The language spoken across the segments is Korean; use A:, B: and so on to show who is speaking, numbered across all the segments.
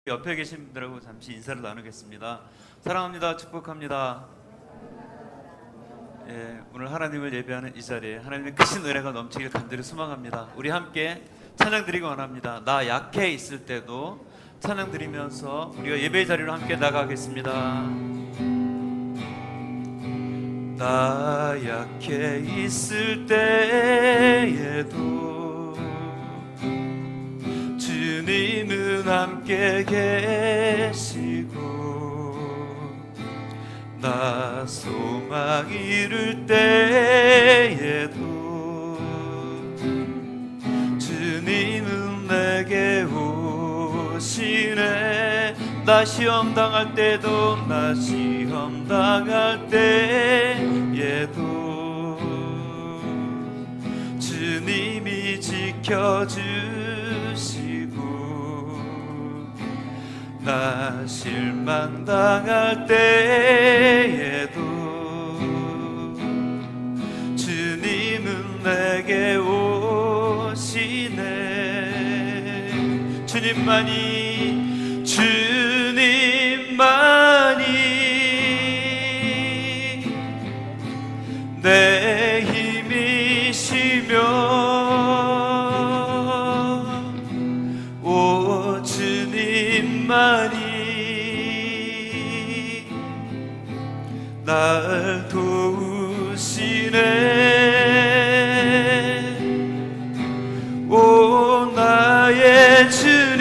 A: 옆에 계신 분들하고 잠시 인사를 나누겠습니다. 사랑합니다. 축복합니다. 오늘 하나님을 예배하는 이 자리에 하나님의 크신 은혜가 넘치길 간절히 소망합니다. 우리 함께 찬양 드리기 원합니다. 나 약해 있을 때도 찬양 드리면서 우리가 예배의 자리로 함께 나가겠습니다. 나 약해 있을 때에도 주님은 함께 계시고 나 소망 잃을 때에도 주님은 내게 오시네. 나 시험 당할 때도 나 시험 당할 때에도 주님이 지켜주시고 나 실망당할 때에도 주님은 내게 오시네. 주님만이 내 힘이시며 오 주님만이 날 도우시네. 오 나의 주님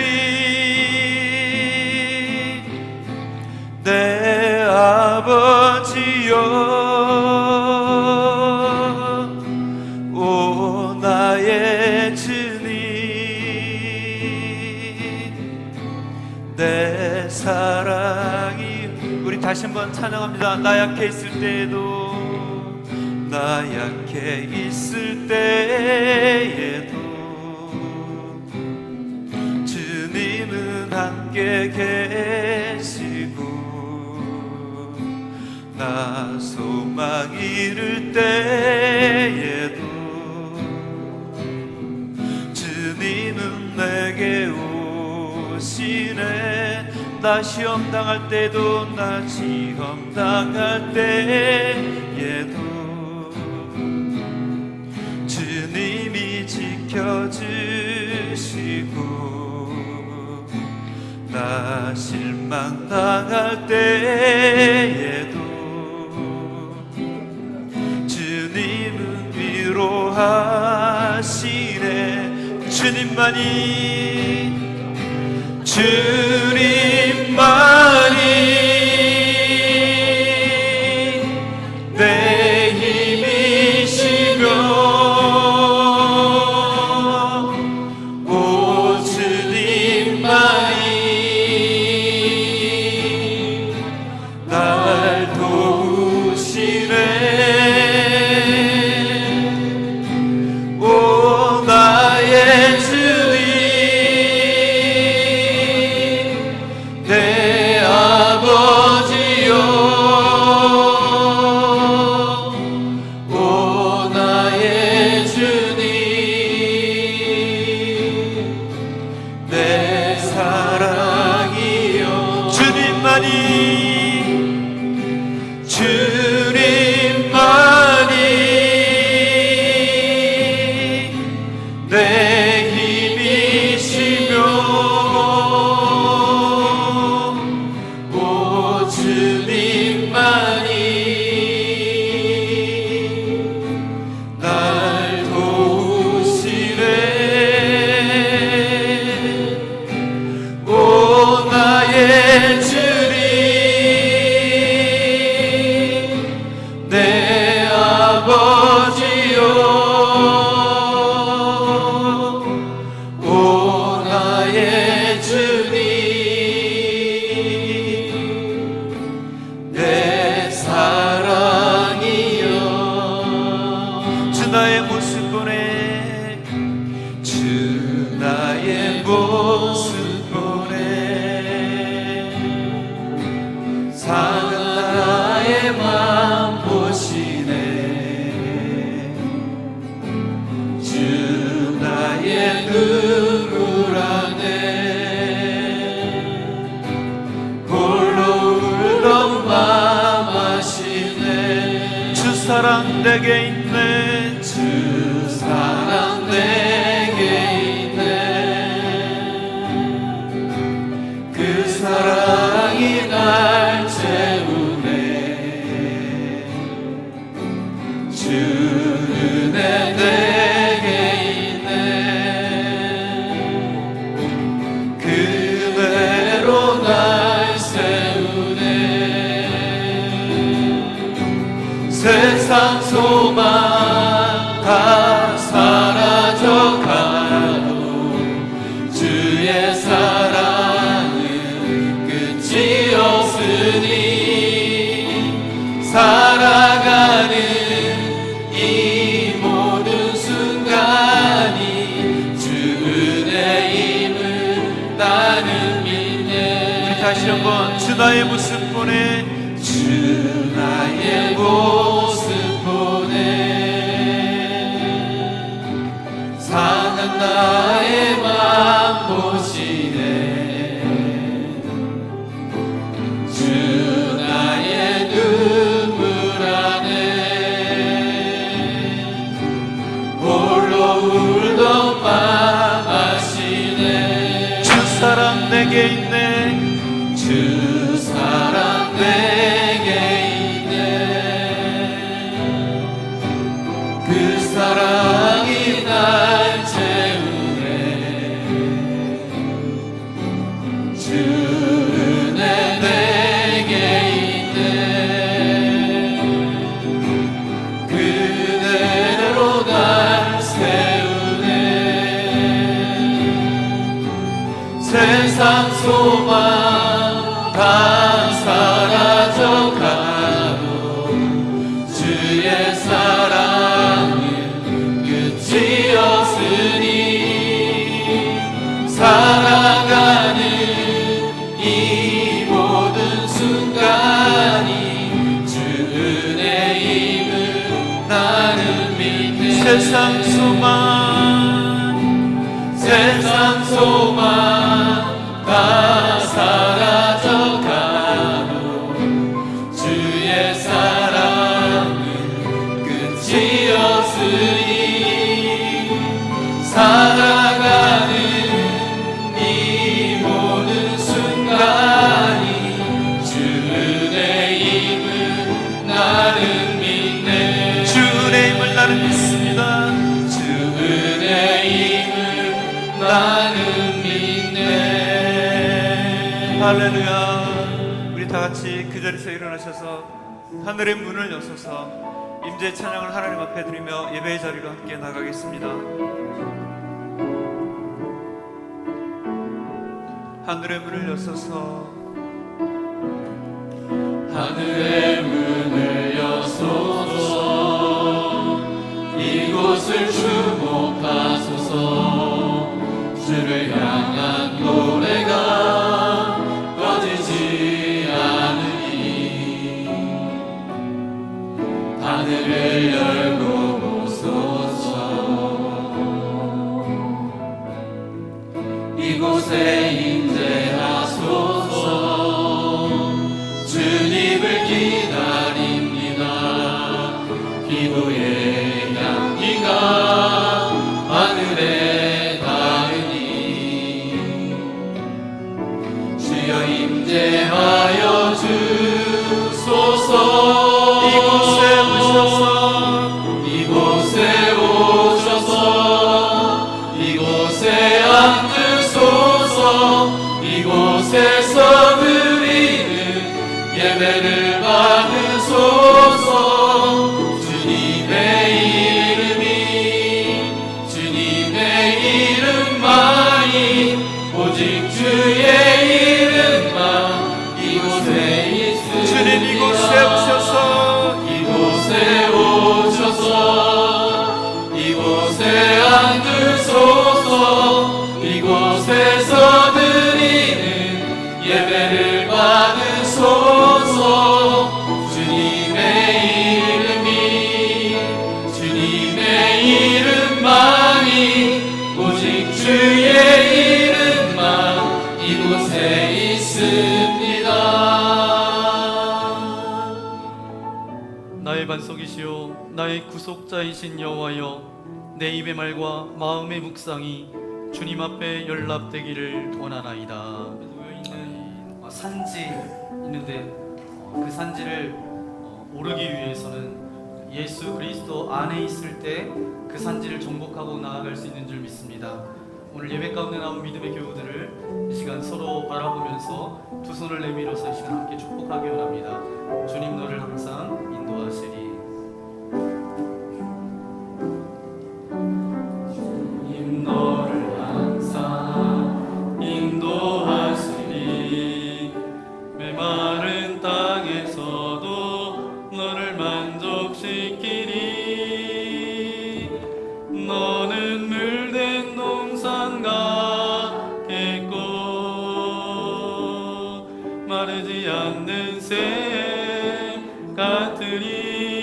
A: 내 아버지여 오 나의 주님 내 사랑이. 우리 다시 한번 찬양합니다. 나 약해 있을 때에도 나 약해 있을 때에도 주님은 함께 계시고 나 소망 잃을 때에도 주님은 내게 오시네. 나 시험 당할 때도 나 시험 당할 때에도 주님이 지켜주시고 나 실망 당할 때에도 주님은 위로하시네. 주님만이 내 힘이시며 오 주님만이 날 도우시네. 오 나의 주님 내 아버지여 오 나의 주님 내 사랑이여. 주님만이 내 힘이시며 오 주님만이 날 도우시네. 오 나의 주님 내 아버지여 오 나의 주님 내 사랑이여. 주 나의 모습 보내 주 나의 모습 보내 사는 나의 맘 보시네. 주 나의 눈물 안에 내게 있네.
B: 주 사랑 내게 있네. 그 사랑이 날 채우네. 주 은혜 내게 있네. 그대로 날 세우네. 세상 소망 다 사라져가도 주의 사랑은 끝이 없으니 살아가는 이 모든 순간이 주 은혜임을 나는 믿네.
A: 우리 다시 한번 주 나의 모습 보내.
B: 주 나의 모습 보내. 상한 나의 맘 보시네. 주 나의 눈물 안에 홀로 울던 맘 아시네.
A: 주 사랑 내게 있네.
B: 주 사랑 내게 있네. 그 사랑이 날 채우네. 주 은혜 내게 있네. 그대로 날 세우네. 세상 소망 다 사라져가도 주의 사랑은 끝이 없으니 살아가는 이 모든 순간이 주 은혜임을 나는 믿네.
A: 세상 소망
B: 세상 소망 다 사라져가도 주의 사랑은 끝이 없으니 살아가는 이 모든 순간이 주 은혜임을 나는 믿네.
A: 주 은혜임을 나는 믿습니다.
B: 주 은혜임을 나는 믿네.
A: 할렐루야. 우리 다 같이 그 자리에서 일어나셔서 하늘의 문을 여셔서 임재 찬양을 하나님 앞에 드리며 예배의 자리로 함께 나가겠습니다. 하늘의 문을 여셔서
B: 하늘의 문을 여소서. 이곳을 주목하소서. 주를 향한 노래가 꺼지지 않으니 하늘을 열고 보소서. 이곳에 임재하소서. 주님을 기다립니다. 기도의 향기가 하늘에 닿으니 주여 임재하여 주소서.
A: 이곳에 오셔서
B: 이곳에 오셔서 이곳에 앉으소서. 이곳에서 드리는 예배를 받으소서. 주님의 주님의 이름만이 오직 주의 이름만 이곳에 있으니
A: 주님 이곳에 오셔서
B: 이곳에 오셔서 이곳에 앉으소서. 이곳에서 드리는 예배를 받으소서. 주님의 이름만이 오직 주의 이름만 이곳에 있습니다.
A: 나의 밭
C: 반석이시요 나의 구속자이신 여호와여, 내 입의 말과 마음의 묵상이 주님 앞에 연락되기를 원하나이다. 놓여있는 산지 있는데 그 산지를 오르기 위해서는 예수 그리스도 안에 있을 때 그 산지를 정복하고 나아갈 수 있는 줄 믿습니다. 오늘 예배 가운데 나온 믿음의 교우들을 이 시간 서로 바라보면서 두 손을 내밀어서 이 시간 함께 축복하기 원합니다. 주님 너를 항상 인도하시리. 주님 너를 항상 인도하시리. 메마른 땅에서도 너를 만족시키리. 너는 물된 동산 같겠고 마르지 않는 샘 같으리.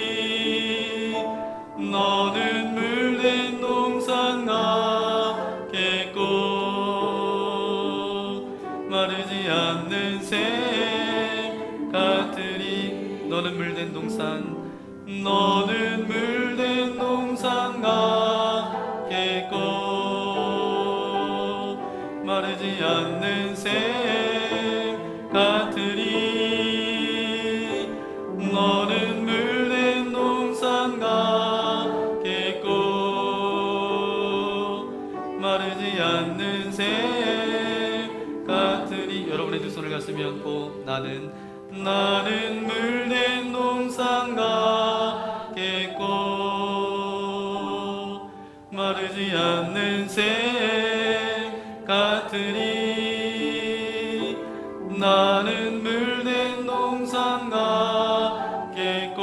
C: 너는 물된 동산 같겠고 마르지 않는 샘 같으리. 너는 물된 동산, 너는 물된 동산 같겠고 마르지 않는 샘 같으리. 너는 물된 동산 같겠고 마르지 않는 샘 같으리. 여러분의 두 손을 가슴에 얹고 나는 물된 동산 같겠고 마르지 않는 샘 같으리. 나는 물된 동산 같겠고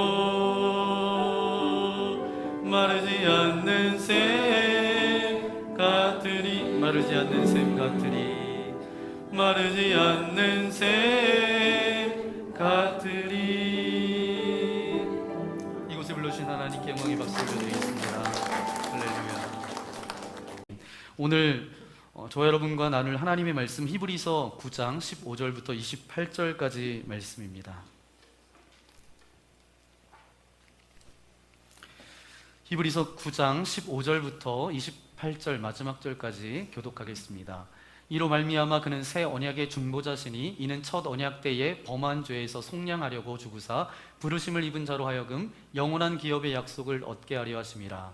C: 마르지 않는 샘 같으리. 마르지 않는 샘 같으리. 마르지 않는 샘 같으리. 이곳에 불러주신 하나님께 영광의 박수를 드리겠습니다. 할렐루야. 오늘 저와 여러분과 나눌 하나님의 말씀 히브리서 9장 15절부터 28절까지 말씀입니다. 히브리서 9장 15절부터 28절 마지막 절까지 교독하겠습니다. 이로 말미암아 그는 새 언약의 중보자시니 이는 첫 언약 때에 범한 죄에서 속량하려고 주구사 부르심을 입은 자로 하여금 영원한 기업의 약속을 얻게 하려 하심이라.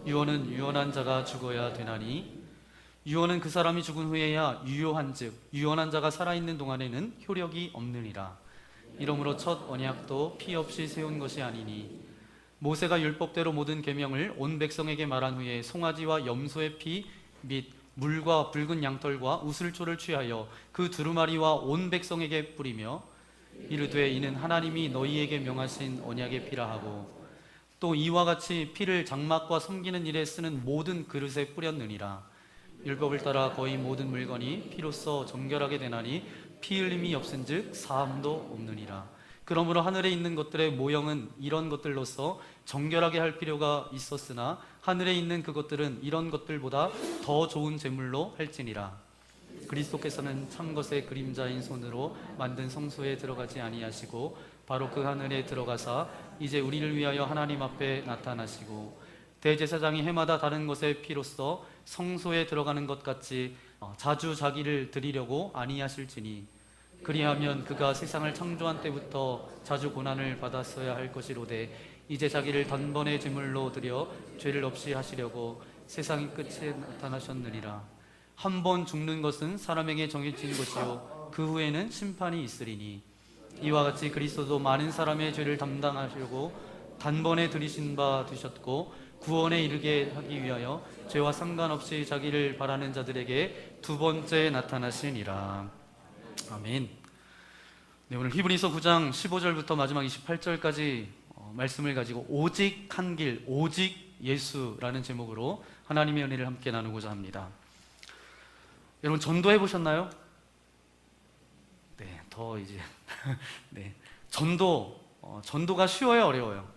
C: 유언은 유언한 자가 죽어야 되나니 유언은 그 사람이 죽은 후에야 유효한즉 유언한 자가 살아있는 동안에는 효력이 없느니라. 이러므로 첫 언약도 피 없이 세운 것이 아니니 모세가 율법대로 모든 계명을 온 백성에게 말한 후에 송아지와 염소의 피 및 물과 붉은 양털과 우슬초를 취하여 그 두루마리와 온 백성에게 뿌리며 이르되 이는 하나님이 너희에게 명하신 언약의 피라 하고 또 이와 같이 피를 장막과 섬기는 일에 쓰는 모든 그릇에 뿌렸느니라. 율법을 따라 거의 모든 물건이 피로써 정결하게 되나니 피 흘림이 없은즉 사함도 없느니라. 그러므로 하늘에 있는 것들의 모형은 이런 것들로서 정결하게 할 필요가 있었으나 하늘에 있는 그것들은 이런 것들보다 더 좋은 제물로 할지니라. 그리스도께서는 참 것의 그림자인 손으로 만든 성소에 들어가지 아니하시고 바로 그 하늘에 들어가사 이제 우리를 위하여 하나님 앞에 나타나시고 대제사장이 해마다 다른 것의 피로써 성소에 들어가는 것 같이 자주 자기를 드리려고 아니하실지니 그리하면 그가 세상을 창조한 때부터 자주 고난을 받았어야 할 것이로되 이제 자기를 단번에 제물로 드려 죄를 없이 하시려고 세상의 끝에 나타나셨느니라. 한 번 죽는 것은 사람에게 정해진 것이요 그 후에는 심판이 있으리니 이와 같이 그리스도도 많은 사람의 죄를 담당하시려고 단번에 들이신 바 되셨고 구원에 이르게 하기 위하여 죄와 상관없이 자기를 바라는 자들에게 두 번째 나타나시니라. 아멘. 네, 오늘 히브리서 9장 15절부터 마지막 28절까지 말씀을 가지고 오직 한 길, 오직 예수라는 제목으로 하나님의 은혜를 함께 나누고자 합니다. 여러분 전도해 보셨나요? 네, 더 이제 네, 전도가 쉬워요, 어려워요?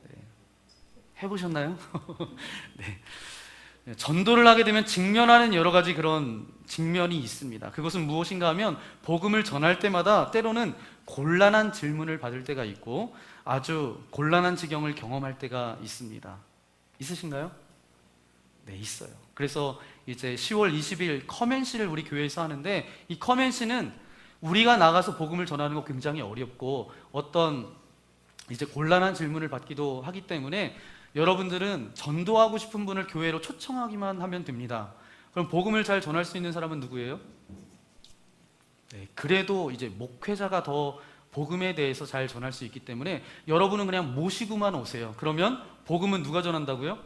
C: 네, 해보셨나요? 네. 전도를 하게 되면 직면하는 여러 가지 그런 직면이 있습니다. 그것은 무엇인가 하면 복음을 전할 때마다 때로는 곤란한 질문을 받을 때가 있고 아주 곤란한 지경을 경험할 때가 있습니다. 있으신가요? 네, 있어요. 그래서 이제 10월 20일 커맨시를 우리 교회에서 하는데, 이 커맨시는 우리가 나가서 복음을 전하는 거 굉장히 어렵고 어떤 이제 곤란한 질문을 받기도 하기 때문에 여러분들은 전도하고 싶은 분을 교회로 초청하기만 하면 됩니다. 그럼 복음을 잘 전할 수 있는 사람은 누구예요? 네, 그래도 이제 목회자가 더 복음에 대해서 잘 전할 수 있기 때문에 여러분은 그냥 모시고만 오세요. 그러면 복음은 누가 전한다고요?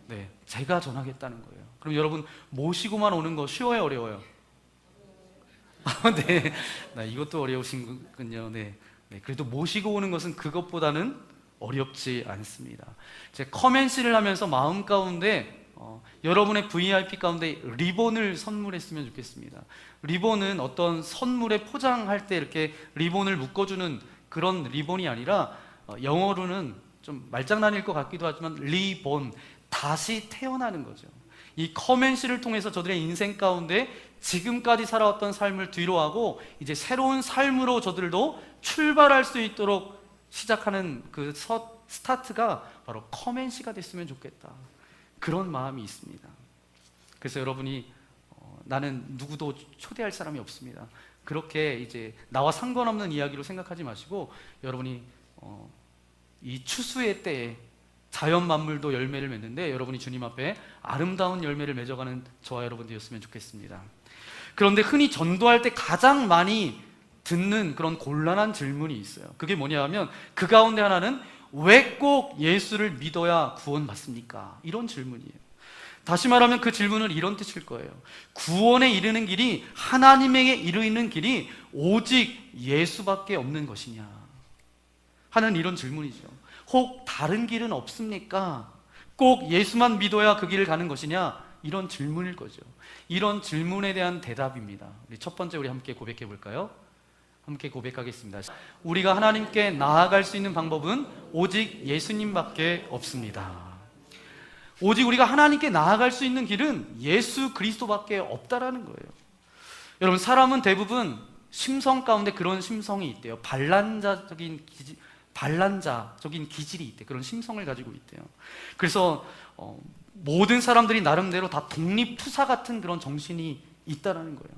C: 네, 제가 전하겠다는 거예요. 그럼 여러분 모시고만 오는 거 쉬워요, 어려워요? 네, 이것도 어려우신군요. 네, 그래도 모시고 오는 것은 그것보다는 어렵지 않습니다. 제 커맨시를 하면서 마음 가운데 여러분의 VIP 가운데 리본을 선물했으면 좋겠습니다. 리본은 어떤 선물에 포장할 때 이렇게 리본을 묶어주는 그런 리본이 아니라 영어로는 좀 말장난일 것 같기도 하지만 리본, 다시 태어나는 거죠. 이 커맨시를 통해서 저들의 인생 가운데 지금까지 살아왔던 삶을 뒤로하고 이제 새로운 삶으로 저들도 출발할 수 있도록 시작하는 그 스타트가 바로 커맨시가 됐으면 좋겠다, 그런 마음이 있습니다. 그래서 여러분이 나는 누구도 초대할 사람이 없습니다, 그렇게 이제 나와 상관없는 이야기로 생각하지 마시고 여러분이 이 추수의 때에 자연 만물도 열매를 맺는데 여러분이 주님 앞에 아름다운 열매를 맺어가는 저와 여러분 되었으면 좋겠습니다. 그런데 흔히 전도할 때 가장 많이 듣는 그런 곤란한 질문이 있어요. 그게 뭐냐 하면 그 가운데 하나는 왜 꼭 예수를 믿어야 구원받습니까? 이런 질문이에요. 다시 말하면 그 질문은 이런 뜻일 거예요. 구원에 이르는 길이, 하나님에게 이르는 길이 오직 예수밖에 없는 것이냐 하는 이런 질문이죠. 혹 다른 길은 없습니까? 꼭 예수만 믿어야 그 길을 가는 것이냐? 이런 질문일 거죠. 이런 질문에 대한 대답입니다. 첫 번째 우리 함께 고백해 볼까요? 함께 고백하겠습니다. 우리가 하나님께 나아갈 수 있는 방법은 오직 예수님밖에 없습니다. 오직 우리가 하나님께 나아갈 수 있는 길은 예수 그리스도밖에 없다라는 거예요. 여러분, 사람은 대부분 심성 가운데 그런 심성이 있대요. 반란자적인 기질이 있대. 그런 심성을 가지고 있대요. 그래서 모든 사람들이 나름대로 다 독립투사 같은 그런 정신이 있다라는 거예요.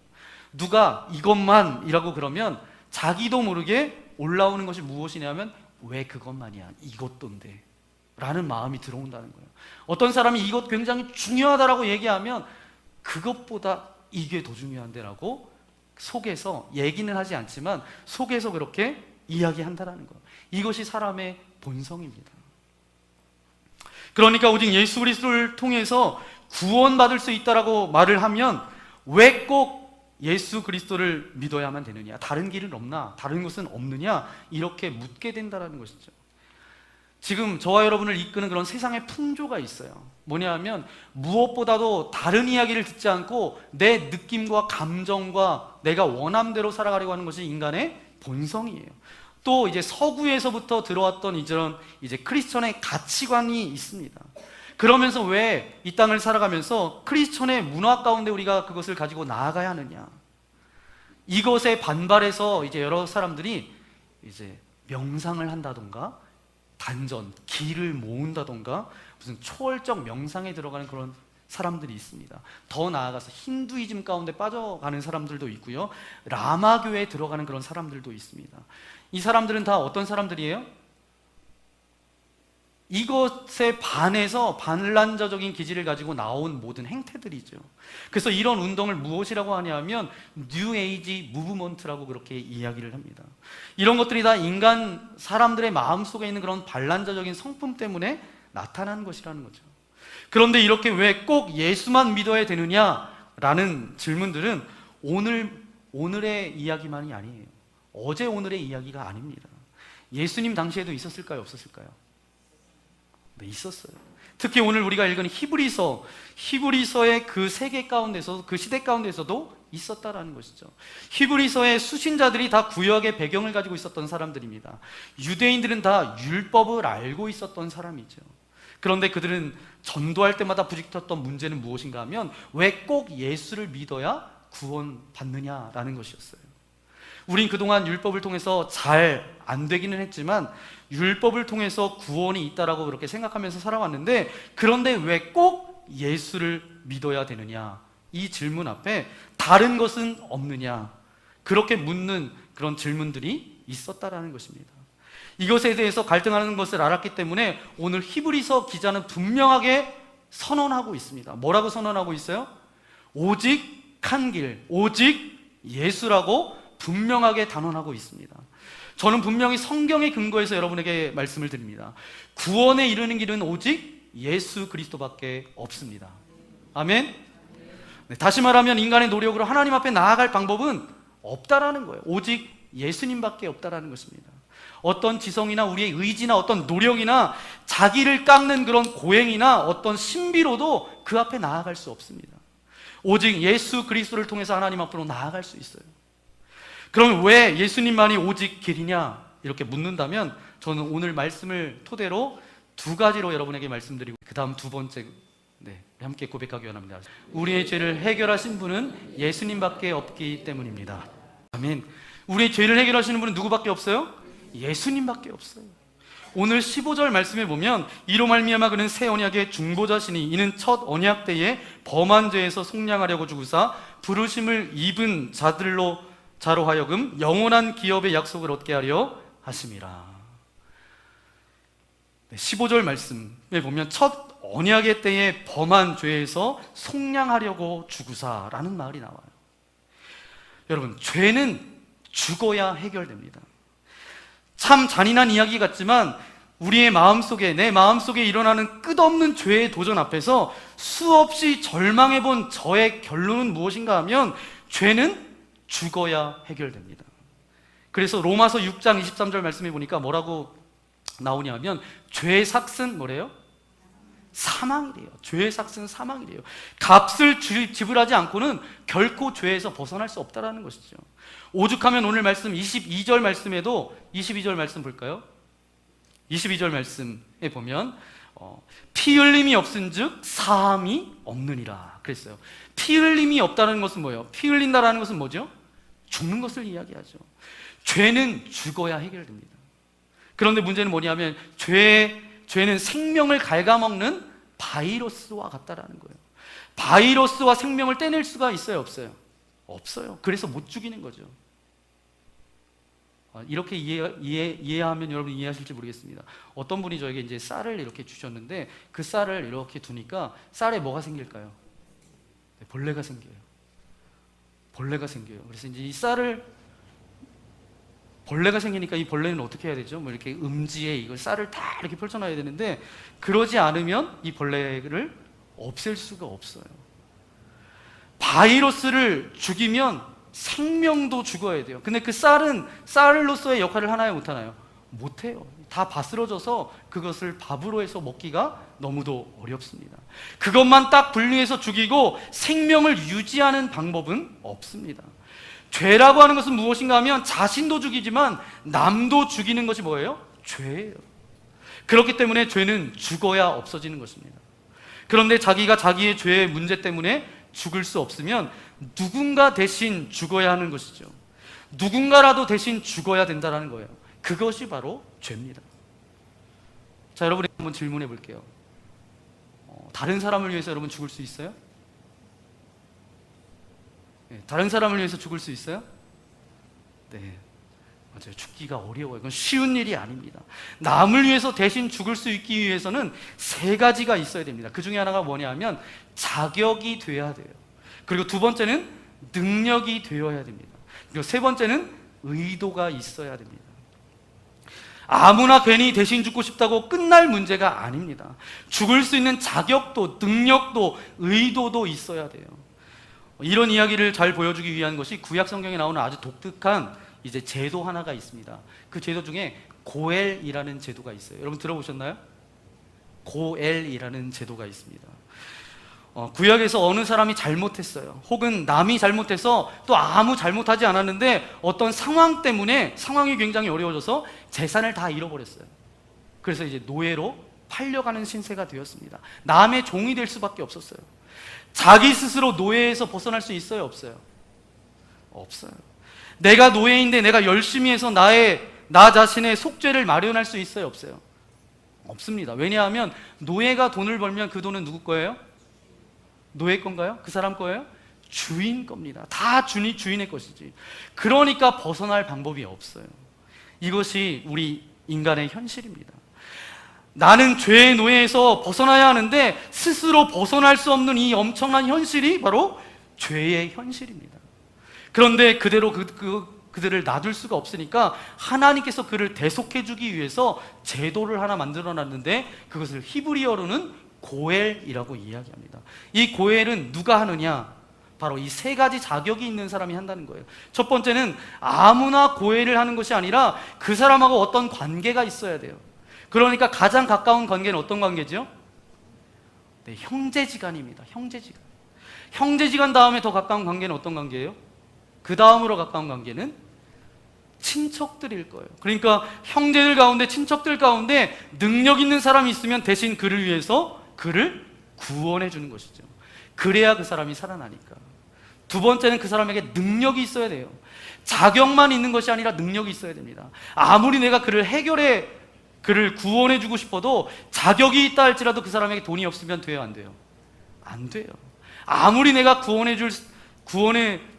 C: 누가 이것만이라고 그러면 자기도 모르게 올라오는 것이 무엇이냐면 왜 그것만이야, 이것도인데 라는 마음이 들어온다는 거예요. 어떤 사람이 이것 굉장히 중요하다라고 얘기하면 그것보다 이게 더 중요한데 라고 속에서 얘기는 하지 않지만 속에서 그렇게 이야기한다는 거예요. 이것이 사람의 본성입니다. 그러니까 오직 예수 그리스도를 통해서 구원받을 수 있다라고 말을 하면 왜 꼭 예수 그리스도를 믿어야만 되느냐, 다른 길은 없나, 다른 것은 없느냐, 이렇게 묻게 된다는 것이죠. 지금 저와 여러분을 이끄는 그런 세상의 풍조가 있어요. 뭐냐 하면 무엇보다도 다른 이야기를 듣지 않고 내 느낌과 감정과 내가 원함대로 살아가려고 하는 것이 인간의 본성이에요. 또 이제 서구에서부터 들어왔던 이런 이제 크리스천의 가치관이 있습니다. 그러면서 왜 이 땅을 살아가면서 크리스천의 문화 가운데 우리가 그것을 가지고 나아가야 하느냐? 이것에 반발해서 이제 여러 사람들이 이제 명상을 한다던가 단전, 기를 모은다던가 무슨 초월적 명상에 들어가는 그런 사람들이 있습니다. 더 나아가서 힌두이즘 가운데 빠져가는 사람들도 있고요. 라마교에 들어가는 그런 사람들도 있습니다. 이 사람들은 다 어떤 사람들이에요? 이것에 반해서 반란자적인 기질을 가지고 나온 모든 행태들이죠. 그래서 이런 운동을 무엇이라고 하냐면 뉴 에이지 무브먼트라고 그렇게 이야기를 합니다. 이런 것들이 다 인간 사람들의 마음속에 있는 그런 반란자적인 성품 때문에 나타난 것이라는 거죠. 그런데 이렇게 왜 꼭 예수만 믿어야 되느냐라는 질문들은 오늘의 이야기만이 아니에요. 어제 오늘의 이야기가 아닙니다. 예수님 당시에도 있었을까요? 없었을까요? 네, 있었어요. 특히 오늘 우리가 읽은 히브리서의 그 세계 가운데서, 그 시대 가운데서도 있었다라는 것이죠. 히브리서의 수신자들이 다 구약의 배경을 가지고 있었던 사람들입니다. 유대인들은 다 율법을 알고 있었던 사람이죠. 그런데 그들은 전도할 때마다 부딪혔던 문제는 무엇인가 하면 왜 꼭 예수를 믿어야 구원받느냐라는 것이었어요. 우린 그동안 율법을 통해서 잘 안 되기는 했지만 율법을 통해서 구원이 있다라고 그렇게 생각하면서 살아왔는데, 그런데 왜 꼭 예수를 믿어야 되느냐? 이 질문 앞에 다른 것은 없느냐? 그렇게 묻는 그런 질문들이 있었다라는 것입니다. 이것에 대해서 갈등하는 것을 알았기 때문에 오늘 히브리서 기자는 분명하게 선언하고 있습니다. 뭐라고 선언하고 있어요? 오직 한 길, 오직 예수라고 분명하게 단언하고 있습니다. 저는 분명히 성경의 근거에서 여러분에게 말씀을 드립니다. 구원에 이르는 길은 오직 예수 그리스도밖에 없습니다. 아멘? 네, 다시 말하면 인간의 노력으로 하나님 앞에 나아갈 방법은 없다라는 거예요. 오직 예수님밖에 없다라는 것입니다. 어떤 지성이나 우리의 의지나 어떤 노력이나 자기를 깎는 그런 고행이나 어떤 신비로도 그 앞에 나아갈 수 없습니다. 오직 예수 그리스도를 통해서 하나님 앞으로 나아갈 수 있어요. 그러면 왜 예수님만이 오직 길이냐? 이렇게 묻는다면 저는 오늘 말씀을 토대로 두 가지로 여러분에게 말씀드리고, 그 다음 두 번째, 함께 고백하기 원합니다. 우리의 죄를 해결하신 분은 예수님밖에 없기 때문입니다. 아멘. 우리의 죄를 해결하시는 분은 누구밖에 없어요? 예수님밖에 없어요. 오늘 15절 말씀에 보면 이로 말미암아 그는 새 언약의 중보자시니 이는 첫 언약 때에 범한 죄에서 속량하려고 주구사 부르심을 입은 자로 하여금 영원한 기업의 약속을 얻게 하려 하심이라. 15절 말씀에 보면 첫 언약의 때에 범한 죄에서 속량하려고 주구사라는 말이 나와요. 여러분, 죄는 죽어야 해결됩니다. 참 잔인한 이야기 같지만 우리의 마음속에, 내 마음속에 일어나는 끝없는 죄의 도전 앞에서 수없이 절망해본 저의 결론은 무엇인가 하면 죄는 죽어야 해결됩니다. 그래서 로마서 6장 23절 말씀해 보니까 뭐라고 나오냐면 죄의 삭은 뭐래요? 사망이래요. 죄의 삭은 사망이래요. 값을 지불하지 않고는 결코 죄에서 벗어날 수 없다라는 것이죠. 오죽하면 오늘 말씀 22절 말씀에도 22절 말씀 볼까요? 22절 말씀에 보면 피 흘림이 없은즉 사함이 없느니라 그랬어요. 피 흘림이 없다는 것은 뭐예요? 피 흘린다라는 것은 뭐죠? 죽는 것을 이야기하죠. 죄는 죽어야 해결됩니다. 그런데 문제는 뭐냐면 죄는 생명을 갉아먹는 바이러스와 같다라는 거예요. 바이러스와 생명을 떼낼 수가 있어요, 없어요? 없어요. 그래서 못 죽이는 거죠. 이렇게 이해하면 여러분 이해하실지 모르겠습니다. 어떤 분이 저에게 이제 쌀을 이렇게 주셨는데 그 쌀을 이렇게 두니까 쌀에 뭐가 생길까요? 벌레가 생겨요. 벌레가 생겨요. 그래서 이제 이 쌀을 벌레가 생기니까 이 벌레는 어떻게 해야 되죠? 뭐 이렇게 음지에 이걸 쌀을 다 이렇게 펼쳐놔야 되는데 그러지 않으면 이 벌레를 없앨 수가 없어요. 바이러스를 죽이면 생명도 죽어야 돼요. 근데 그 쌀은 쌀로서의 역할을 하나요, 못하나요? 못해요. 다 바스러져서 그것을 밥으로 해서 먹기가 너무도 어렵습니다. 그것만 딱 분리해서 죽이고 생명을 유지하는 방법은 없습니다. 죄라고 하는 것은 무엇인가 하면 자신도 죽이지만 남도 죽이는 것이 뭐예요? 죄예요. 그렇기 때문에 죄는 죽어야 없어지는 것입니다. 그런데 자기가 자기의 죄의 문제 때문에 죽을 수 없으면 누군가 대신 죽어야 하는 것이죠. 누군가라도 대신 죽어야 된다는 거예요. 그것이 바로 죄입니다. 자, 여러분이 한번 질문해 볼게요. 다른 사람을 위해서 여러분 죽을 수 있어요? 네, 다른 사람을 위해서 죽을 수 있어요? 네, 맞아요. 죽기가 어려워요. 이건 쉬운 일이 아닙니다. 남을 위해서 대신 죽을 수 있기 위해서는 세 가지가 있어야 됩니다. 그 중에 하나가 뭐냐면 자격이 돼야 돼요. 그리고 두 번째는 능력이 되어야 됩니다. 그리고 세 번째는 의도가 있어야 됩니다. 아무나 괜히 대신 죽고 싶다고 끝날 문제가 아닙니다. 죽을 수 있는 자격도, 능력도, 의도도 있어야 돼요. 이런 이야기를 잘 보여주기 위한 것이 구약 성경에 나오는 아주 독특한 이제 제도 하나가 있습니다. 그 제도 중에 고엘이라는 제도가 있어요. 여러분 들어보셨나요? 고엘이라는 제도가 있습니다. 구약에서 어느 사람이 잘못했어요. 혹은 남이 잘못해서 또 아무 잘못하지 않았는데 어떤 상황 때문에 상황이 굉장히 어려워져서 재산을 다 잃어버렸어요. 그래서 이제 노예로 팔려가는 신세가 되었습니다. 남의 종이 될 수밖에 없었어요. 자기 스스로 노예에서 벗어날 수 있어요, 없어요? 없어요. 내가 노예인데 내가 열심히 해서 나 자신의 속죄를 마련할 수 있어요, 없어요? 없습니다. 왜냐하면 노예가 돈을 벌면 그 돈은 누구 거예요? 노예 건가요? 그 사람 거예요? 주인 겁니다. 다 주인의 것이지. 그러니까 벗어날 방법이 없어요. 이것이 우리 인간의 현실입니다. 나는 죄의 노예에서 벗어나야 하는데 스스로 벗어날 수 없는 이 엄청난 현실이 바로 죄의 현실입니다. 그런데 그대로 그들을 놔둘 수가 없으니까 하나님께서 그를 대속해 주기 위해서 제도를 하나 만들어 놨는데 그것을 히브리어로는 고엘이라고 이야기합니다. 이 고엘은 누가 하느냐? 바로 이 세 가지 자격이 있는 사람이 한다는 거예요. 첫 번째는 아무나 고엘을 하는 것이 아니라 그 사람하고 어떤 관계가 있어야 돼요. 그러니까 가장 가까운 관계는 어떤 관계죠? 네, 형제지간입니다. 형제지간 다음에 더 가까운 관계는 어떤 관계예요? 그 다음으로 가까운 관계는 친척들일 거예요. 그러니까 형제들 가운데, 친척들 가운데 능력 있는 사람이 있으면 대신 그를 위해서 그를 구원해 주는 것이죠. 그래야 그 사람이 살아나니까. 두 번째는 그 사람에게 능력이 있어야 돼요. 자격만 있는 것이 아니라 능력이 있어야 됩니다. 아무리 내가 그를 구원해 주고 싶어도 자격이 있다 할지라도 그 사람에게 돈이 없으면 돼요, 안 돼요? 안 돼요. 아무리 내가 구원해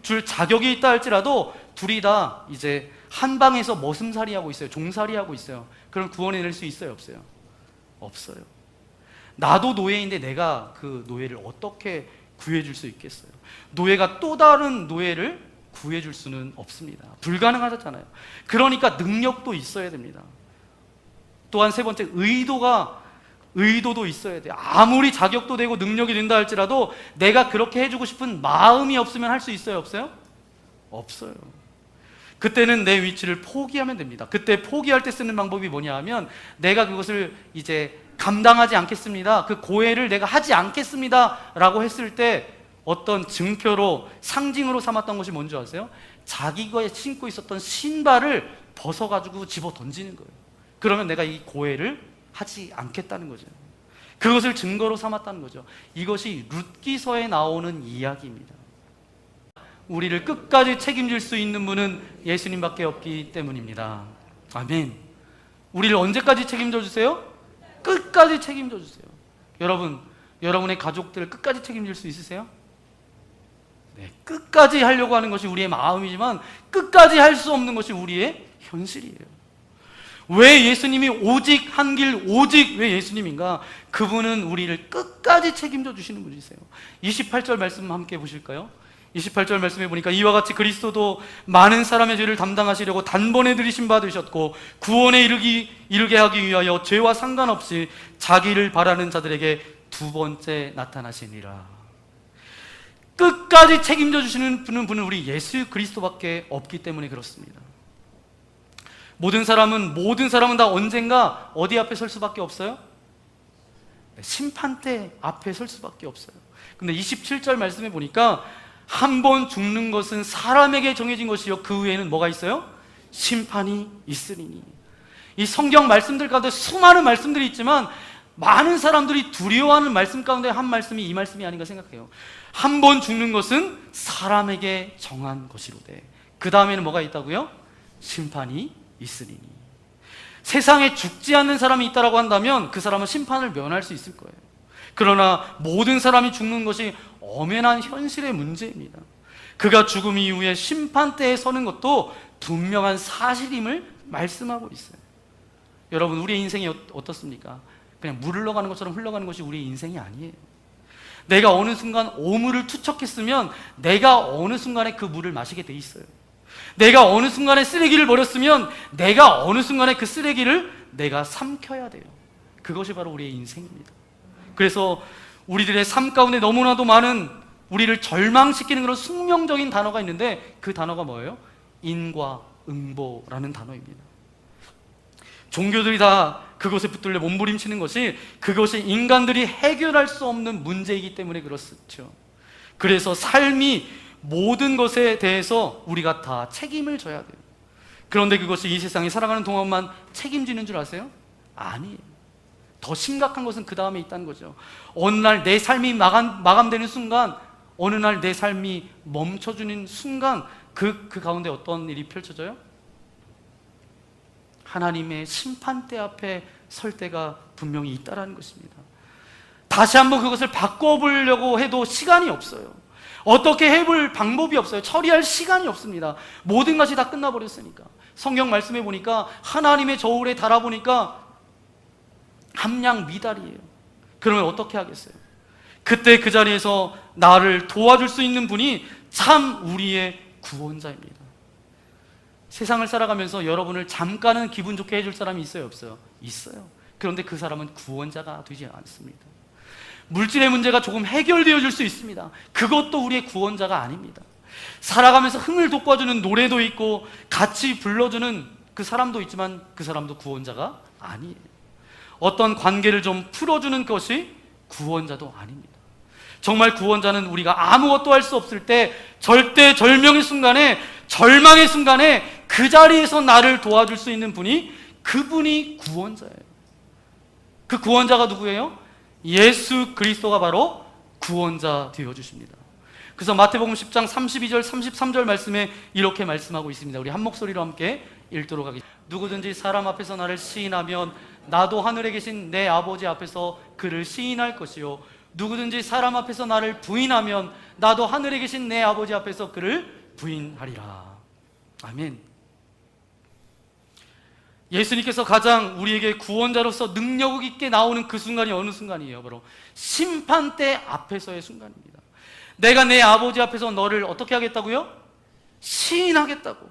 C: 줄 자격이 있다 할지라도 둘이 다 이제 한 방에서 머슴살이 하고 있어요. 종살이 하고 있어요. 그럼 구원해낼 수 있어요, 없어요? 없어요. 나도 노예인데 내가 그 노예를 어떻게 구해줄 수 있겠어요? 노예가 또 다른 노예를 구해줄 수는 없습니다. 불가능하잖아요. 그러니까 능력도 있어야 됩니다. 또한 세 번째, 의도도 있어야 돼요. 아무리 자격도 되고 능력이 된다 할지라도 내가 그렇게 해주고 싶은 마음이 없으면 할 수 있어요, 없어요? 없어요. 그때는 내 위치를 포기하면 됩니다. 그때 포기할 때 쓰는 방법이 뭐냐 하면 내가 그것을 이제 감당하지 않겠습니다, 그 고해를 내가 하지 않겠습니다 라고 했을 때 어떤 증표로, 상징으로 삼았던 것이 뭔지 아세요? 자기가 신고 있었던 신발을 벗어가지고 집어 던지는 거예요. 그러면 내가 이 고해를 하지 않겠다는 거죠. 그것을 증거로 삼았다는 거죠. 이것이 룻기서에 나오는 이야기입니다. 우리를 끝까지 책임질 수 있는 분은 예수님밖에 없기 때문입니다. 아멘. 우리를 언제까지 책임져 주세요? 끝까지 책임져 주세요. 여러분의 가족들을 끝까지 책임질 수 있으세요? 네, 끝까지 하려고 하는 것이 우리의 마음이지만 끝까지 할 수 없는 것이 우리의 현실이에요. 왜 예수님이 오직 한 길, 오직 왜 예수님인가? 그분은 우리를 끝까지 책임져 주시는 분이세요. 28절 말씀 함께 보실까요? 28절 말씀해 보니까 이와 같이 그리스도도 많은 사람의 죄를 담당하시려고 단번에 들이심 받으셨고 구원에 이르게 하기 위하여 죄와 상관없이 자기를 바라는 자들에게 두 번째 나타나시니라. 끝까지 책임져 주시는 분은 우리 예수 그리스도밖에 없기 때문에 그렇습니다. 모든 사람은 다 언젠가 어디 앞에 설 수밖에 없어요? 심판대 앞에 설 수밖에 없어요. 근데 27절 말씀해 보니까 한 번 죽는 것은 사람에게 정해진 것이요 그 후에는 뭐가 있어요? 심판이 있으리니. 이 성경 말씀들 가운데 수많은 말씀들이 있지만 많은 사람들이 두려워하는 말씀 가운데 한 말씀이 이 말씀이 아닌가 생각해요. 한 번 죽는 것은 사람에게 정한 것이로되 그 다음에는 뭐가 있다고요? 심판이 있으리니. 세상에 죽지 않는 사람이 있다라고 한다면 그 사람은 심판을 면할 수 있을 거예요. 그러나 모든 사람이 죽는 것이 엄연한 현실의 문제입니다. 그가 죽음 이후에 심판대에 서는 것도 분명한 사실임을 말씀하고 있어요. 여러분, 우리의 인생이 어떻습니까? 그냥 물 흘러가는 것처럼 흘러가는 것이 우리의 인생이 아니에요. 내가 어느 순간 오물을 투척했으면 내가 어느 순간에 그 물을 마시게 돼 있어요. 내가 어느 순간에 쓰레기를 버렸으면 내가 어느 순간에 그 쓰레기를 내가 삼켜야 돼요. 그것이 바로 우리의 인생입니다. 그래서 우리들의 삶 가운데 너무나도 많은 우리를 절망시키는 그런 숙명적인 단어가 있는데 그 단어가 뭐예요? 인과응보라는 단어입니다. 종교들이 다 그것에 붙들려 몸부림치는 것이 그것이 인간들이 해결할 수 없는 문제이기 때문에 그렇죠. 그래서 삶이 모든 것에 대해서 우리가 다 책임을 져야 돼요. 그런데 그것이 이 세상에 살아가는 동안만 책임지는 줄 아세요? 아니에요. 더 심각한 것은 그 다음에 있다는 거죠. 어느 날 내 삶이 마감되는 순간, 어느 날 내 삶이 멈춰주는 순간 그 가운데 어떤 일이 펼쳐져요? 하나님의 심판대 앞에 설 때가 분명히 있다라는 것입니다. 다시 한번 그것을 바꿔보려고 해도 시간이 없어요. 어떻게 해볼 방법이 없어요. 처리할 시간이 없습니다. 모든 것이 다 끝나버렸으니까. 성경 말씀해 보니까 하나님의 저울에 달아보니까 함량 미달이에요. 그러면 어떻게 하겠어요? 그때 그 자리에서 나를 도와줄 수 있는 분이 참 우리의 구원자입니다. 세상을 살아가면서 여러분을 잠깐은 기분 좋게 해줄 사람이 있어요, 없어요? 있어요. 그런데 그 사람은 구원자가 되지 않습니다. 물질의 문제가 조금 해결되어 줄 수 있습니다. 그것도 우리의 구원자가 아닙니다. 살아가면서 흥을 돋궈주는 노래도 있고 같이 불러주는 그 사람도 있지만 그 사람도 구원자가 아니에요. 어떤 관계를 좀 풀어주는 것이 구원자도 아닙니다. 정말 구원자는 우리가 아무것도 할 수 없을 때 절대절명의 순간에, 절망의 순간에 그 자리에서 나를 도와줄 수 있는 분이, 그분이 구원자예요. 그 구원자가 누구예요? 예수 그리스도가 바로 구원자 되어주십니다. 그래서 마태복음 10장 32절 33절 말씀에 이렇게 말씀하고 있습니다. 우리 한 목소리로 함께 읽도록 하겠습니다. 누구든지 사람 앞에서 나를 시인하면 나도 하늘에 계신 내 아버지 앞에서 그를 시인할 것이요, 누구든지 사람 앞에서 나를 부인하면 나도 하늘에 계신 내 아버지 앞에서 그를 부인하리라. 아멘. 예수님께서 가장 우리에게 구원자로서 능력 있게 나오는 그 순간이 어느 순간이에요? 바로 심판대 앞에서의 순간입니다. 내가 내 아버지 앞에서 너를 어떻게 하겠다고요? 시인하겠다고.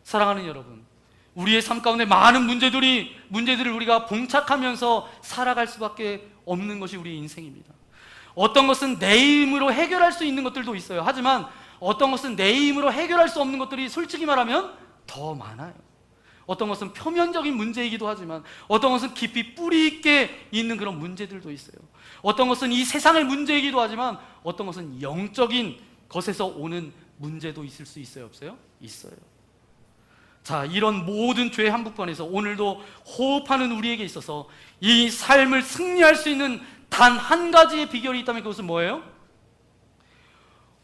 C: 사랑하는 여러분, 우리의 삶 가운데 많은 문제들을 우리가 봉착하면서 살아갈 수밖에 없는 것이 우리의 인생입니다. 어떤 것은 내 힘으로 해결할 수 있는 것들도 있어요. 하지만 어떤 것은 내 힘으로 해결할 수 없는 것들이 솔직히 말하면 더 많아요. 어떤 것은 표면적인 문제이기도 하지만 어떤 것은 깊이 뿌리 있게 있는 그런 문제들도 있어요. 어떤 것은 이 세상의 문제이기도 하지만 어떤 것은 영적인 것에서 오는 문제도 있을 수 있어요, 없어요? 있어요. 자, 이런 모든 죄의 한복판에서 오늘도 호흡하는 우리에게 있어서 이 삶을 승리할 수 있는 단 한 가지의 비결이 있다면 그것은 뭐예요?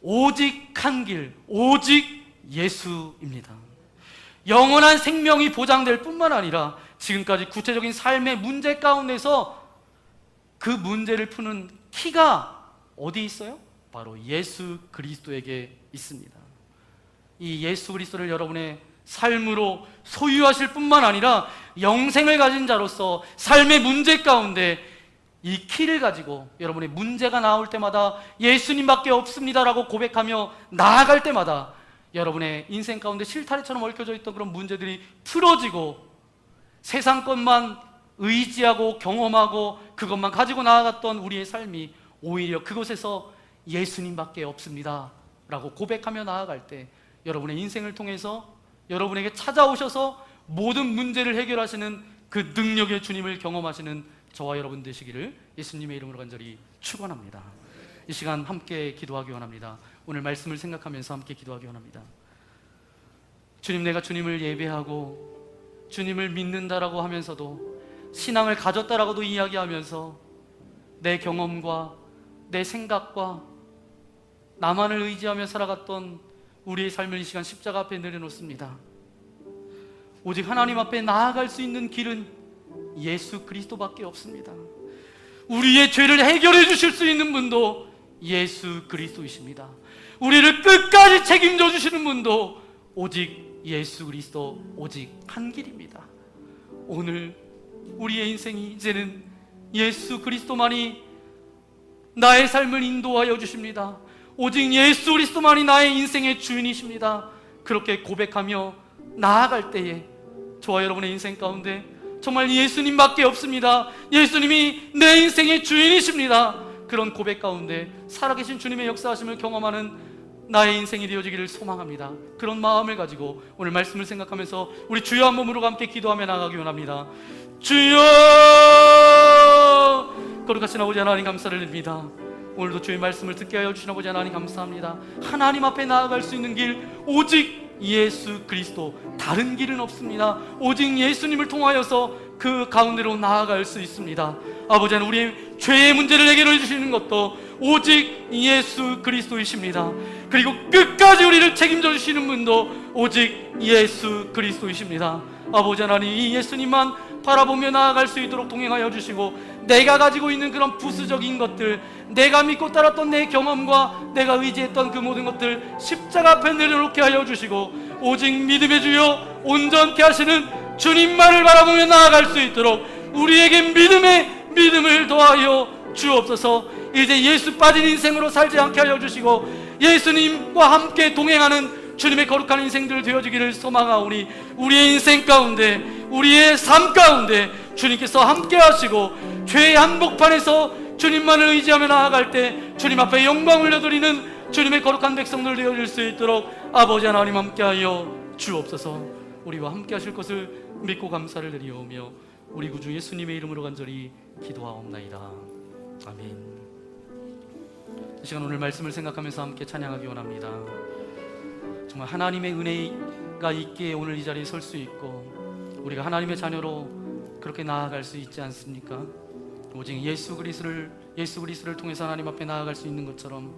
C: 오직 한 길, 오직 예수입니다. 영원한 생명이 보장될 뿐만 아니라 지금까지 구체적인 삶의 문제 가운데서 그 문제를 푸는 키가 어디 있어요? 바로 예수 그리스도에게 있습니다. 이 예수 그리스도를 여러분의 삶으로 소유하실 뿐만 아니라 영생을 가진 자로서 삶의 문제 가운데 이 키를 가지고 여러분의 문제가 나올 때마다 예수님밖에 없습니다라고 고백하며 나아갈 때마다 여러분의 인생 가운데 실타래처럼 얽혀져 있던 그런 문제들이 풀어지고 세상 것만 의지하고 경험하고 그것만 가지고 나아갔던 우리의 삶이 오히려 그곳에서 예수님밖에 없습니다 라고 고백하며 나아갈 때 여러분의 인생을 통해서 여러분에게 찾아오셔서 모든 문제를 해결하시는 그 능력의 주님을 경험하시는 저와 여러분 되시기를 예수님의 이름으로 간절히 축원합니다. 이 시간 함께 기도하기 원합니다. 오늘 말씀을 생각하면서 함께 기도하기 원합니다. 주님, 내가 주님을 예배하고 주님을 믿는다라고 하면서도 신앙을 가졌다라고도 이야기하면서 내 경험과 내 생각과 나만을 의지하며 살아갔던 우리의 삶을 이 시간 십자가 앞에 내려놓습니다. 오직 하나님 앞에 나아갈 수 있는 길은 예수 그리스도밖에 없습니다. 우리의 죄를 해결해 주실 수 있는 분도 예수 그리스도이십니다. 우리를 끝까지 책임져 주시는 분도 오직 예수 그리스도, 오직 한 길입니다. 오늘 우리의 인생이 이제는 예수 그리스도만이 나의 삶을 인도하여 주십니다. 오직 예수 그리스도만이 나의 인생의 주인이십니다. 그렇게 고백하며 나아갈 때에 저와 여러분의 인생 가운데 정말 예수님밖에 없습니다. 예수님이 내 인생의 주인이십니다. 그런 고백 가운데 살아계신 주님의 역사하심을 경험하는 나의 인생이 되어지기를 소망합니다. 그런 마음을 가지고 오늘 말씀을 생각하면서 우리 주여 한 몸으로 함께 기도하며 나가기 원합니다. 주여! 거룩하신 아버지 하나님 감사를 드립니다. 오늘도 주의 말씀을 듣게 하여 주신 아버지 하나님 감사합니다. 하나님 앞에 나아갈 수 있는 길 오직 예수 그리스도, 다른 길은 없습니다. 오직 예수님을 통하여서 그 가운데로 나아갈 수 있습니다. 아버지 하나님, 우리의 죄의 문제를 해결해 주시는 것도 오직 예수 그리스도이십니다. 그리고 끝까지 우리를 책임져 주시는 분도 오직 예수 그리스도이십니다. 아버지 하나님, 이 예수님만 바라보며 나아갈 수 있도록 동행하여 주시고, 내가 가지고 있는 그런 부수적인 것들, 내가 믿고 따랐던 내 경험과 내가 의지했던 그 모든 것들 십자가 앞에 내려놓게 하여 주시고, 오직 믿음의 주여 온전케 하시는 주님만을 바라보며 나아갈 수 있도록 우리에게 믿음을 더하여 주옵소서. 이제 예수 빠진 인생으로 살지 않게 하여 주시고, 예수님과 함께 동행하는 주님의 거룩한 인생들 되어지기를 소망하오니, 우리의 인생 가운데, 우리의 삶 가운데 주님께서 함께 하시고, 죄의 한복판에서 주님만을 의지하며 나아갈 때 주님 앞에 영광 올려드리는 주님의 거룩한 백성들 되어질 수 있도록 아버지 하나님 함께하여 주옵소서. 우리와 함께 하실 것을 믿고 감사를 드리오며 우리 구주 예수님의 이름으로 간절히 기도하옵나이다. 아멘. 이 시간 오늘 말씀을 생각하면서 함께 찬양하기 원합니다. 정말 하나님의 은혜가 있기에 오늘 이 자리에 설 수 있고, 우리가 하나님의 자녀로 그렇게 나아갈 수 있지 않습니까? 오직 예수 그리스도를 통해서 하나님 앞에 나아갈 수 있는 것처럼,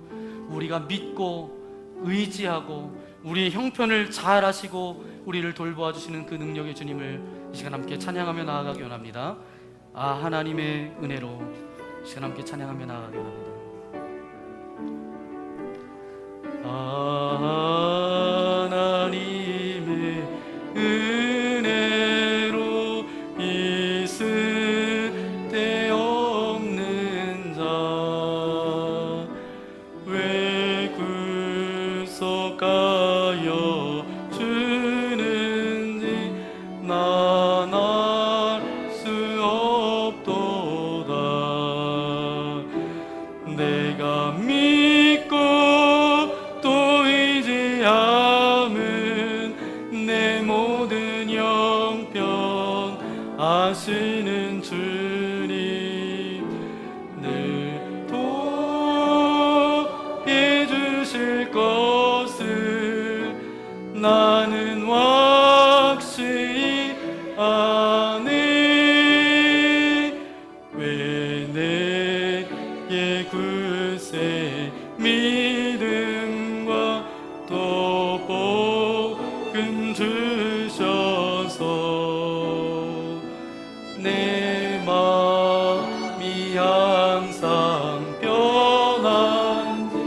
C: 우리가 믿고 의지하고 우리의 형편을 잘 아시고 우리를 돌보아 주시는 그 능력의 주님을 이 시간 함께 찬양하며 나아가기 원합니다. 아, 하나님의 은혜로 이 시간 함께 찬양하며 나아가기 원합니다. 하나님의 은혜로 있을 때 없는 자 왜 구속하여 주는지 난 알 수 없도다. 내가 믿고 또 의지함은 내 모든 형편 아시는 주님 늘 도해 주실 것을 나는 확실히 아네. 왜 내게 굳세 믿음과 또 복음 주셔서 내 마음이 항상 변한지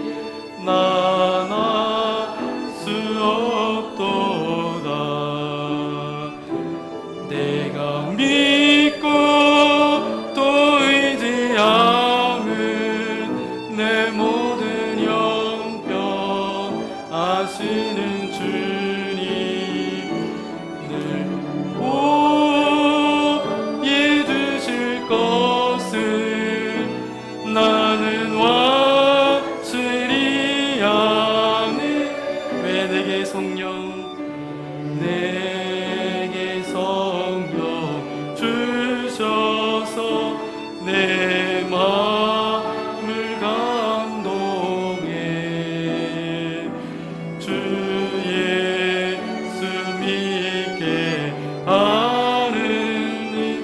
C: 난 알 수 없도다. 내가 믿고 또 의지함은 내 모든 형편 아시는 주님 늘 보해 주실 것을 나는 확실히 아네. 왜 내게 성령 주셔서 내 마음을 감동해. 주 예수 믿게 하느니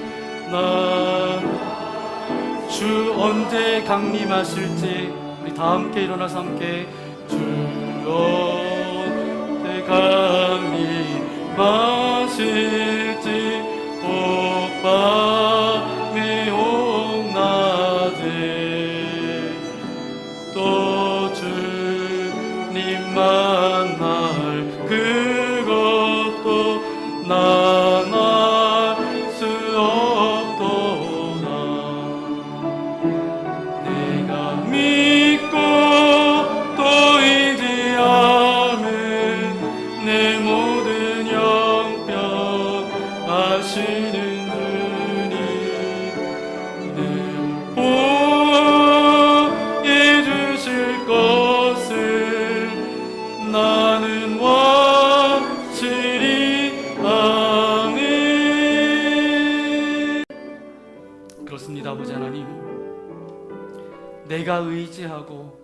C: 난 주 언제 강림하실지 우리 다 함께 일어나서 함께 주 언제 강림하실지 밤에 온낮에 또 주님 만날 그것도 난 알 수 없도다. 내가 믿고 또 의지함은 내 모든 형편 아시는 주님 늘 보해 주실 것을 나는 확실히 아네. 그렇습니다. 아버지 하나님, 내가 의지하고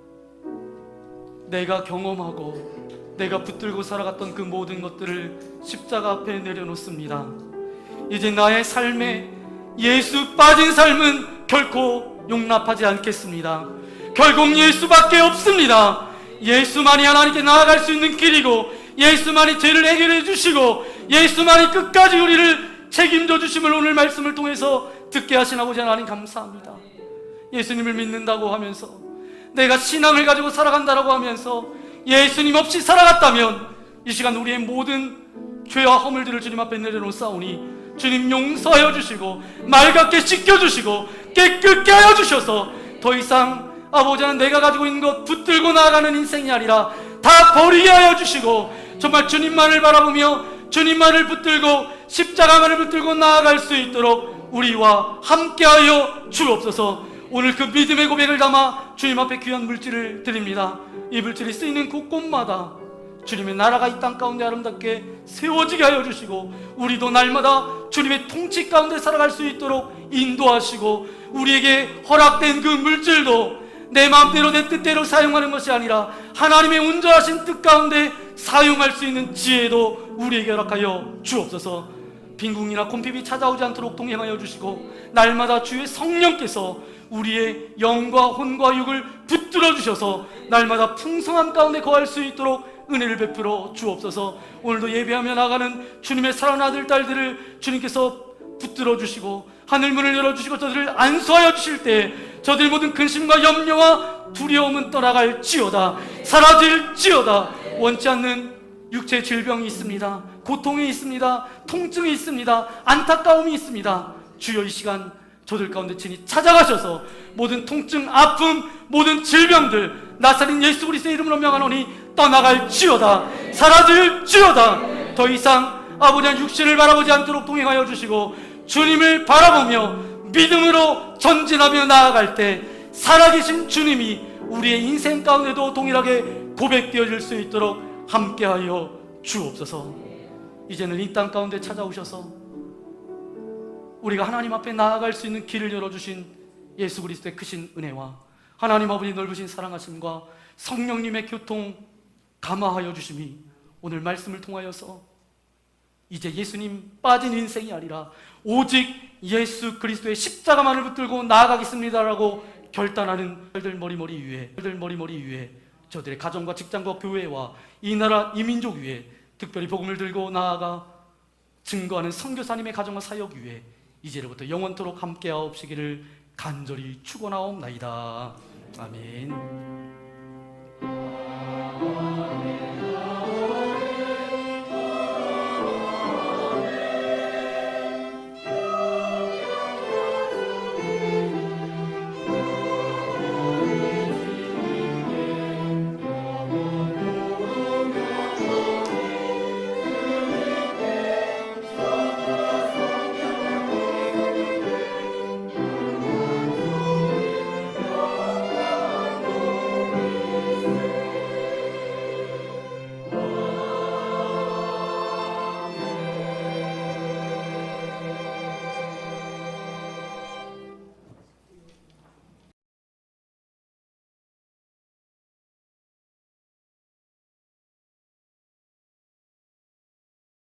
C: 내가 경험하고 내가 붙들고 살아갔던 그 모든 것들을 십자가 앞에 내려놓습니다. 이제 나의 삶에 예수 빠진 삶은 결코 용납하지 않겠습니다. 결국 예수밖에 없습니다. 예수만이 하나님께 나아갈 수 있는 길이고, 예수만이 죄를 해결해 주시고, 예수만이 끝까지 우리를 책임져 주심을 오늘 말씀을 통해서 듣게 하신 아버지 하나님 감사합니다. 예수님을 믿는다고 하면서, 내가 신앙을 가지고 살아간다라고 하면서 예수님 없이 살아갔다면 이 시간 우리의 모든 죄와 허물들을 주님 앞에 내려놓사오니 주님 용서하여 주시고 맑게 씻겨주시고 깨끗게 하여 주셔서 더 이상 아버지 하나님 내가 가지고 있는 것 붙들고 나아가는 인생이 아니라 다 버리게 하여 주시고 정말 주님만을 바라보며 주님만을 붙들고 십자가만을 붙들고 나아갈 수 있도록 우리와 함께하여 주옵소서. 오늘 그 믿음의 고백을 담아 주님 앞에 귀한 물질을 드립니다. 이 물질이 쓰이는 곳곳마다 주님의 나라가 이 땅 가운데 아름답게 세워지게 하여 주시고 우리도 날마다 주님의 통치 가운데 살아갈 수 있도록 인도하시고 우리에게 허락된 그 물질도 내 마음대로 내 뜻대로 사용하는 것이 아니라 하나님의 온전하신 뜻 가운데 사용할 수 있는 지혜도 우리에게 허락하여 주옵소서. 빈궁이나 곤핍이 찾아오지 않도록 동행하여 주시고 날마다 주의 성령께서 우리의 영과 혼과 육을 붙들어 주셔서 날마다 풍성함 가운데 거할 수 있도록 은혜를 베풀어 주옵소서. 오늘도 예배하며 나가는 주님의 사랑하는 아들 딸들을 주님께서 붙들어 주시고 하늘문을 열어주시고 저들을 안수하여 주실 때 저들 모든 근심과 염려와 두려움은 떠나갈지어다, 사라질지어다. 원치 않는 육체 질병이 있습니다, 고통이 있습니다, 통증이 있습니다, 안타까움이 있습니다. 주여 이 시간 저들 가운데 친히 찾아가셔서 모든 통증, 아픔, 모든 질병들 나사렛 예수 그리스도의 이름으로 명하노니 떠나갈지어다, 사라질지어다. 더 이상 아버지 한 육신을 바라보지 않도록 동행하여 주시고 주님을 바라보며 믿음으로 전진하며 나아갈 때 살아계신 주님이 우리의 인생 가운데도 동일하게 고백되어질 수 있도록 함께하여 주옵소서. 이제는 이 땅 가운데 찾아오셔서 우리가 하나님 앞에 나아갈 수 있는 길을 열어주신 예수 그리스도의 크신 은혜와 하나님 아버지 넓으신 사랑하심과 성령님의 교통 감화하여 주심이 오늘 말씀을 통하여서 이제 예수님 빠진 인생이 아니라 오직 예수 그리스도의 십자가만을 붙들고 나아가겠습니다라고 결단하는 저들 머리머리 위에 저들의 가정과 직장과 교회와 이 나라 이 민족 위에 특별히 복음을 들고 나아가 증거하는 선교사님의 가정과 사역 위에 이제로부터 영원토록 함께하옵시기를 간절히 축원하옵나이다. 아멘.